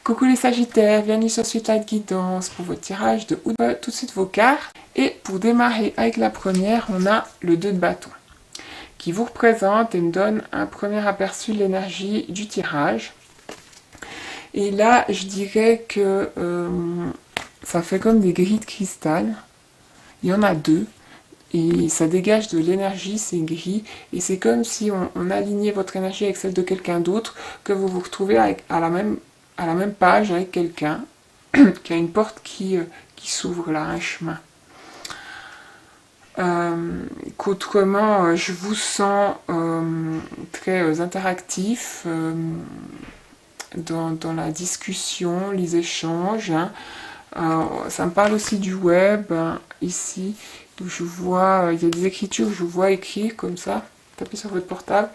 Coucou les Sagittaires, bienvenue sur Sweetlight Guidance pour votre tirage de août. Tout de suite vos cartes. Et pour démarrer avec la première, on a le 2 de bâton qui vous représente et me donne un premier aperçu de l'énergie du tirage. Et là, je dirais que ça fait comme des grilles de cristal. Il y en a deux. Et ça dégage de l'énergie, ces grilles. Et c'est comme si on alignait votre énergie avec celle de quelqu'un d'autre, que vous vous retrouvez à la même page avec quelqu'un qui a une porte qui s'ouvre là, un chemin. Qu'autrement, je vous sens très interactif dans la discussion, les échanges. Ça me parle aussi du web, ici, où je vois, il y a des écritures, je vous vois écrire comme ça, tapez sur votre portable,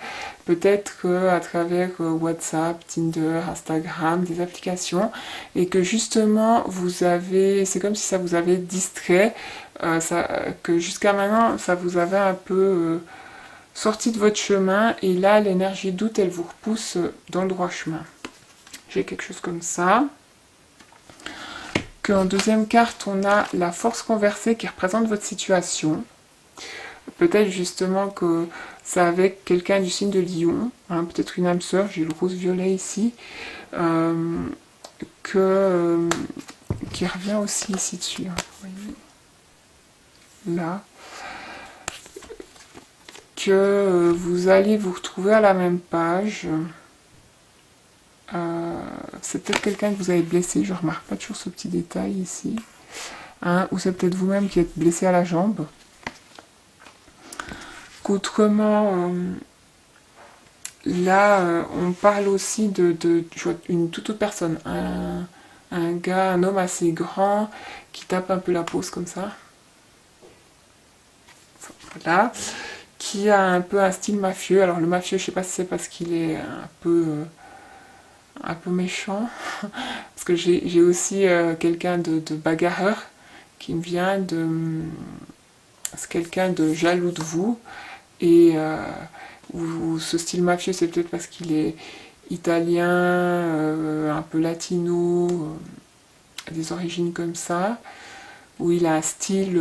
peut-être à travers WhatsApp, Tinder, Instagram, des applications, et que justement, c'est comme si ça vous avait distrait, que jusqu'à maintenant, ça vous avait un peu sorti de votre chemin, et là, l'énergie doute, elle vous repousse dans le droit chemin. J'ai quelque chose comme ça. En deuxième carte, on a la force conversée qui représente votre situation. Peut-être justement que c'est avec quelqu'un du signe de Lion, hein, peut-être une âme sœur, j'ai le rose-violet ici, qui revient aussi ici dessus. Hein, vous voyez, là. Que vous allez vous retrouver à la même page. C'est peut-être quelqu'un que vous avez blessé, je remarque pas toujours ce petit détail ici, hein, ou c'est peut-être vous-même qui êtes blessé à la jambe. Qu'autrement, là, on parle aussi une toute autre personne, un gars, un homme assez grand qui tape un peu la pose comme ça, voilà, qui a un peu un style mafieux. Alors le mafieux, je sais pas si c'est parce qu'il est un peu méchant, parce que j'ai aussi quelqu'un de bagarreur qui me vient de... C'est quelqu'un de jaloux de vous, et ou ce style mafieux, c'est peut-être parce qu'il est italien, un peu latino, des origines comme ça, où il a un style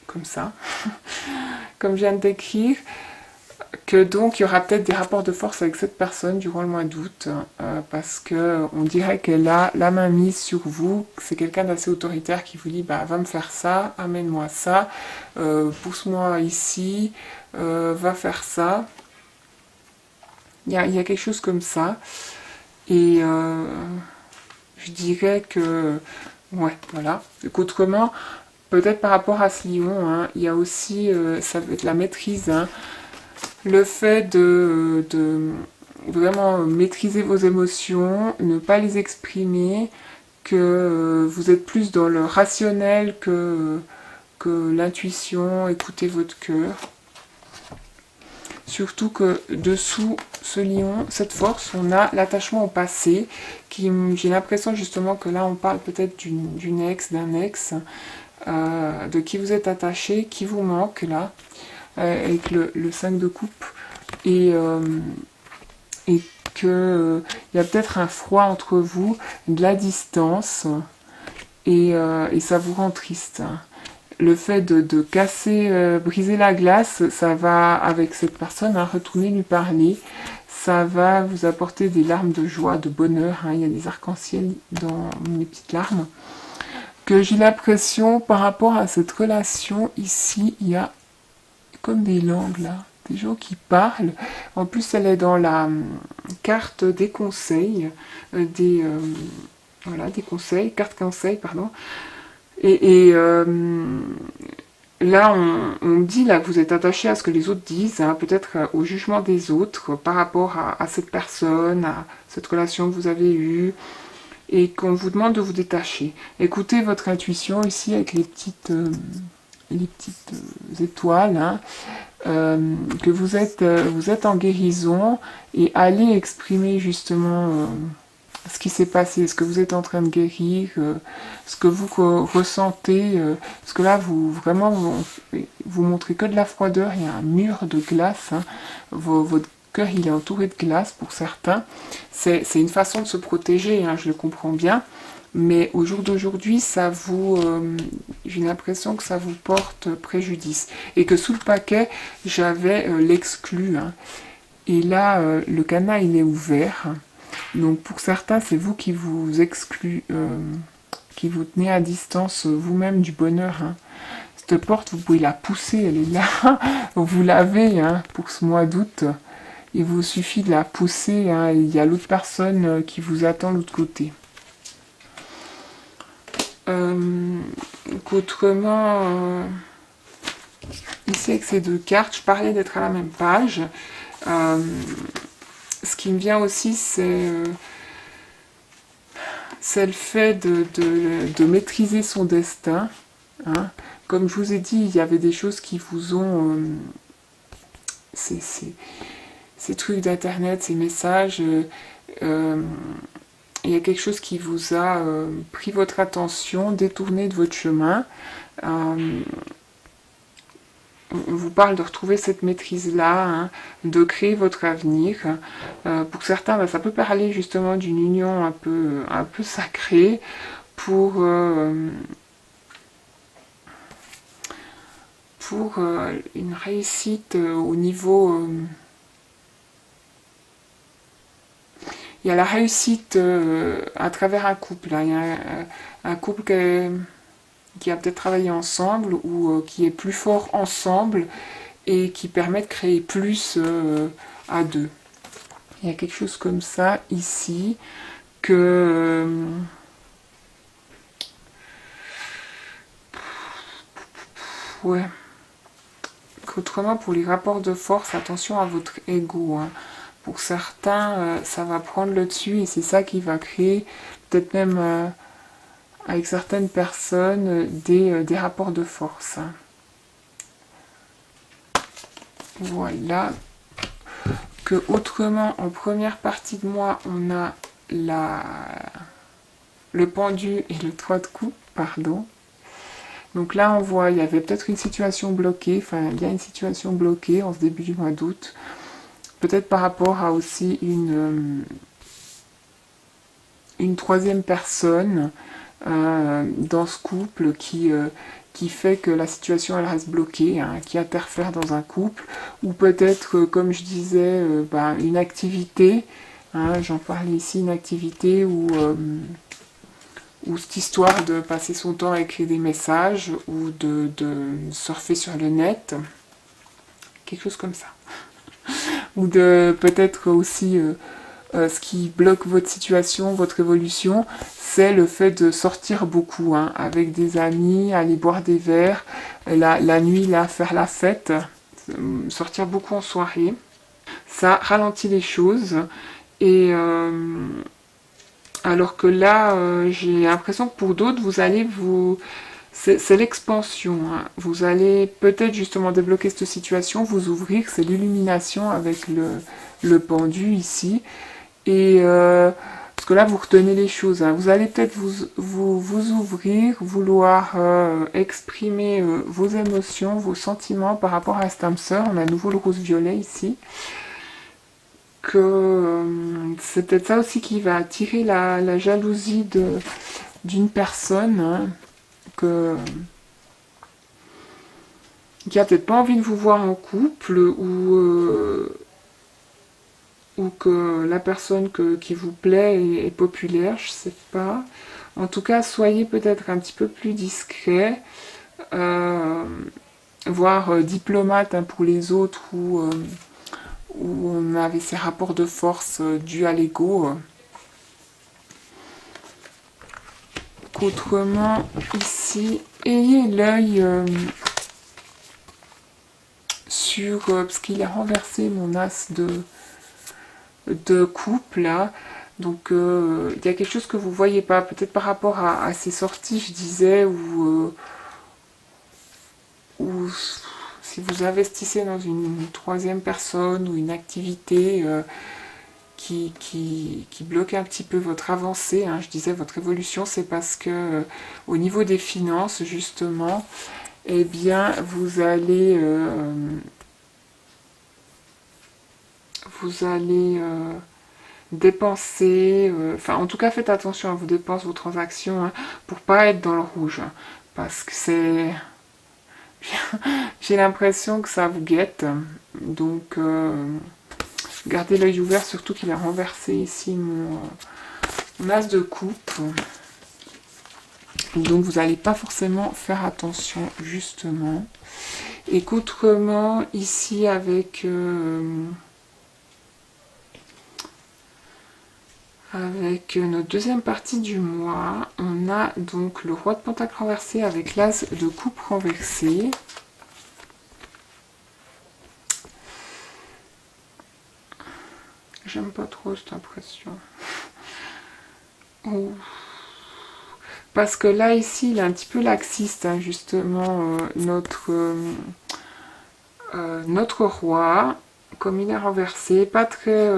comme ça, comme je viens de décrire. Que donc il y aura peut-être des rapports de force avec cette personne durant le mois d'août, parce que on dirait qu'elle a la main mise sur vous, c'est quelqu'un d'assez autoritaire qui vous dit bah va me faire ça, amène-moi ça, pousse-moi ici, va faire ça. Il y a quelque chose comme ça, et je dirais que ouais, voilà. Qu'autrement, peut-être par rapport à ce lion, hein, il y a aussi ça va être la maîtrise, hein, le fait de vraiment maîtriser vos émotions, ne pas les exprimer, que vous êtes plus dans le rationnel que l'intuition, écoutez votre cœur. Surtout que dessous ce lion, cette force, on a l'attachement au passé, qui j'ai l'impression justement que là on parle peut-être d'une ex, d'un ex, de qui vous êtes attaché, qui vous manque là, avec le 5 de coupe, et que il y a peut-être un froid entre vous, de la distance, et ça vous rend triste. Le fait de casser, briser la glace, ça va, avec cette personne, hein, retourner lui parler, ça va vous apporter des larmes de joie, de bonheur, hein, il y a des arcs-en-ciel dans mes petites larmes. Que j'ai l'impression, par rapport à cette relation, ici, il y a comme des langues là, des gens qui parlent. En plus, elle est dans la carte des conseils, voilà, des conseils, carte conseil, pardon. Et là, on dit là que vous êtes attaché à ce que les autres disent, hein, peut-être au jugement des autres par rapport à cette personne, à cette relation que vous avez eue, et qu'on vous demande de vous détacher. Écoutez votre intuition ici avec les petites étoiles, hein, que vous êtes en guérison, et allez exprimer justement ce qui s'est passé, ce que vous êtes en train de guérir, ce que vous ressentez, parce que là vous vraiment vous montrez que de la froideur, il y a un mur de glace, hein, votre cœur il est entouré de glace pour certains. C'est une façon de se protéger, hein, je le comprends bien. Mais au jour d'aujourd'hui, ça vous, j'ai l'impression que ça vous porte préjudice. Et que sous le paquet, j'avais l'exclu. Hein. Et là, le canal, il est ouvert. Donc pour certains, c'est vous qui vous excluez, qui vous tenez à distance vous-même du bonheur. Hein. Cette porte, vous pouvez la pousser, elle est là. Vous l'avez hein, pour ce mois d'août. Il vous suffit de la pousser. Hein, et il y a l'autre personne qui vous attend de l'autre côté. Qu'autrement, ici avec ces deux cartes, je parlais d'être à la même page. Ce qui me vient aussi, c'est le fait de maîtriser son destin. Hein. Comme je vous ai dit, il y avait des choses qui vous ont... ces trucs d'internet, ces messages... il y a quelque chose qui vous a pris votre attention, détourné de votre chemin. On vous parle de retrouver cette maîtrise-là, hein, de créer votre avenir. Pour certains, ça peut parler justement d'une union un peu sacrée pour une réussite au niveau... il y a la réussite à travers un couple. Hein. Il y a un couple qui a peut-être travaillé ensemble ou qui est plus fort ensemble et qui permet de créer plus à deux. Il y a quelque chose comme ça ici que... ouais. Qu'autrement, pour les rapports de force, attention à votre ego. Hein. Pour certains, ça va prendre le dessus et c'est ça qui va créer, peut-être même avec certaines personnes, des rapports de force. Hein. Voilà. Que autrement, en première partie de moi, on a le pendu et le 3 de coupe, pardon. Donc là, on voit, il y avait peut-être une situation bloquée, enfin, il y a une situation bloquée en ce début du mois d'août. Peut-être par rapport à aussi une troisième personne dans ce couple qui fait que la situation elle reste bloquée, hein, qui interfère dans un couple, ou peut-être, comme je disais, une activité, hein, j'en parlais ici, une activité où cette histoire de passer son temps à écrire des messages ou de surfer sur le net, quelque chose comme ça. Ou de peut-être aussi ce qui bloque votre situation, votre évolution, c'est le fait de sortir beaucoup, hein, avec des amis, aller boire des verres, la nuit, là, faire la fête, sortir beaucoup en soirée. Ça ralentit les choses. Et alors que là, j'ai l'impression que pour d'autres, vous allez vous... C'est l'expansion. Hein. Vous allez peut-être justement débloquer cette situation, vous ouvrir, c'est l'illumination avec le pendu ici. Et parce que là, vous retenez les choses. Hein. Vous allez peut-être vous ouvrir, vouloir exprimer vos émotions, vos sentiments par rapport à cet âme sœur. On a à nouveau le rose-violet ici. Que c'est peut-être ça aussi qui va attirer la jalousie d'une personne. Hein. Qui a peut-être pas envie de vous voir en couple ou que la personne qui vous plaît est populaire, je sais pas. En tout cas, soyez peut-être un petit peu plus discret, voire diplomate, hein, pour les autres où on avait ces rapports de force dus à l'ego. Qu'autrement, ici, ayez l'œil sur... parce qu'il a renversé mon as de coupe, là. Donc, il y a quelque chose que vous voyez pas. Peut-être par rapport à ces sorties, je disais, ou si vous investissez dans une troisième personne ou une activité... qui bloque un petit peu votre avancée, hein, je disais votre évolution, c'est parce que au niveau des finances, justement, eh bien, vous allez vous allez dépenser, enfin en tout cas faites attention à vos dépenses, vos transactions, hein, pour pas être dans le rouge, hein, parce que c'est... J'ai l'impression que ça vous guette, donc gardez l'œil ouvert, surtout qu'il a renversé ici mon as de coupe. Donc vous n'allez pas forcément faire attention justement. Et qu'autrement, ici avec notre deuxième partie du mois, on a donc le roi de pentacle renversé avec l'as de coupe renversé. J'aime pas trop cette impression. Oh. Parce que là, ici, il est un petit peu laxiste, hein, justement, notre roi, comme il est renversé, pas très...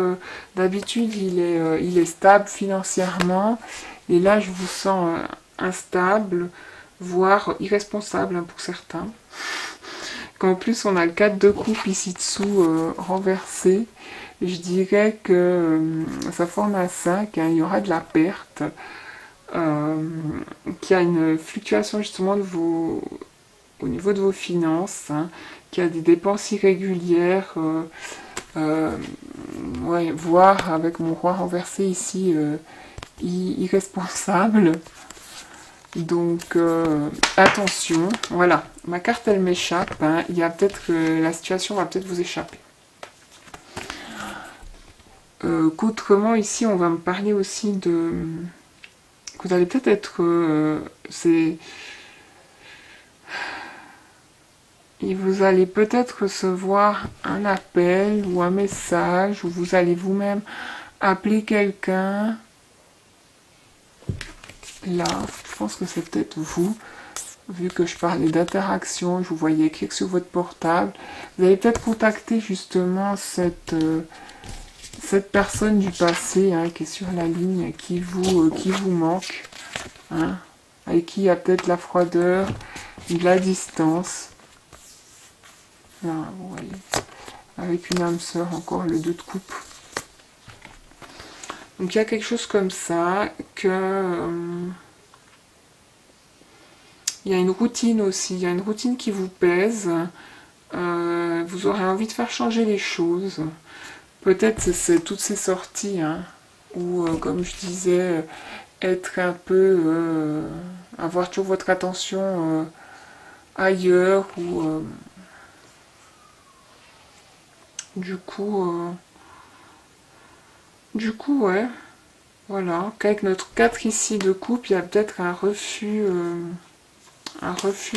d'habitude, il est stable financièrement, et là, je vous sens instable, voire irresponsable, hein, pour certains. Qu'en plus, on a le 4 de coupe ici dessous, renversé. Je dirais que ça forme un 5, hein, il y aura de la perte. Qu'il y a une fluctuation justement au niveau de vos finances, hein, qu'il y a des dépenses irrégulières, ouais, voire avec mon roi renversé ici, irresponsable. Donc attention, voilà, ma carte elle m'échappe, hein, il y a peut-être que la situation va peut-être vous échapper. Qu'autrement ici on va me parler aussi de... Vous allez peut-être être... Et vous allez peut-être recevoir un appel ou un message, ou vous allez vous-même appeler quelqu'un. Là, je pense que c'est peut-être vous, vu que je parlais d'interaction, je vous voyais écrire sur votre portable. Vous allez peut-être contacter justement cette personne du passé, hein, qui est sur la ligne, qui vous manque, hein, avec qui il y a peut-être la froideur, de la distance. Là, vous voyez, avec une âme sœur, encore le 2 de coupe. Donc il y a quelque chose comme ça, que... il y a une routine aussi, il y a une routine qui vous pèse. Vous aurez envie de faire changer les choses. Peut-être c'est toutes ces sorties, hein, où, comme je disais, être un peu... avoir toujours votre attention ailleurs, ou... Du coup, ouais, voilà. Qu'avec notre 4 ici de coupe, il y a peut-être un refus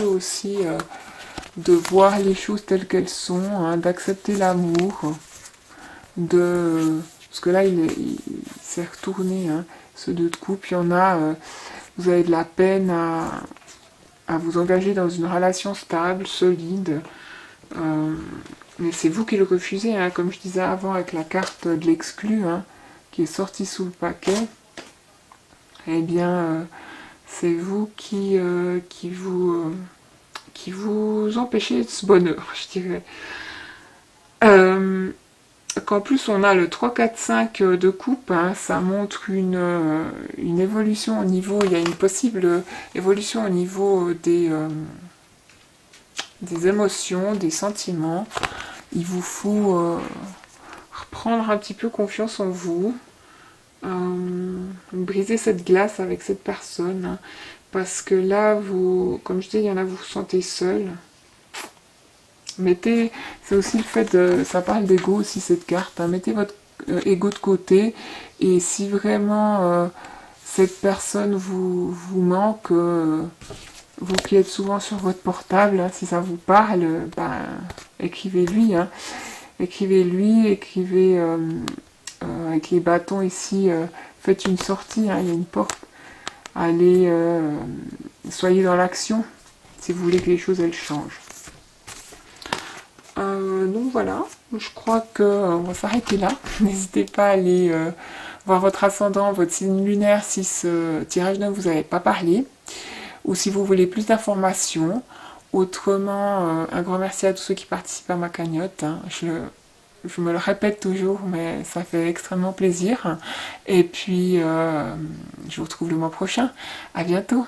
aussi de voir les choses telles qu'elles sont, hein, d'accepter l'amour, parce que là, il s'est retourné, hein, ce 2 de coupe. Il y en a, vous avez de la peine à vous engager dans une relation stable, solide, mais c'est vous qui le refusez, hein, comme je disais avant avec la carte de l'exclu, hein, qui est sortie sous le paquet. Eh bien, c'est vous qui vous empêchez de ce bonheur, je dirais. Qu'en plus on a le 3, 4, 5 de coupe, hein, ça montre une évolution au niveau, il y a une possible évolution au niveau des émotions, des sentiments. Il vous faut reprendre un petit peu confiance en vous, briser cette glace avec cette personne, hein, parce que là, comme je dis, il y en a, vous vous sentez seul. C'est aussi le fait de... Ça parle d'ego aussi, cette carte, hein, mettez votre ego de côté, et si vraiment cette personne vous manque, vous qui êtes souvent sur votre portable, hein, si ça vous parle, ben, écrivez-lui, hein. Écrivez-lui, écrivez avec les bâtons ici, faites une sortie, hein, il y a une porte. Allez, soyez dans l'action, si vous voulez que les choses elles changent. Donc voilà, je crois qu'on va s'arrêter là. N'hésitez pas à aller voir votre ascendant, votre signe lunaire si ce tirage ne vous avait pas parlé, ou si vous voulez plus d'informations. Autrement, un grand merci à tous ceux qui participent à ma cagnotte, hein. je me le répète toujours, mais ça fait extrêmement plaisir. Et puis, je vous retrouve le mois prochain. À bientôt.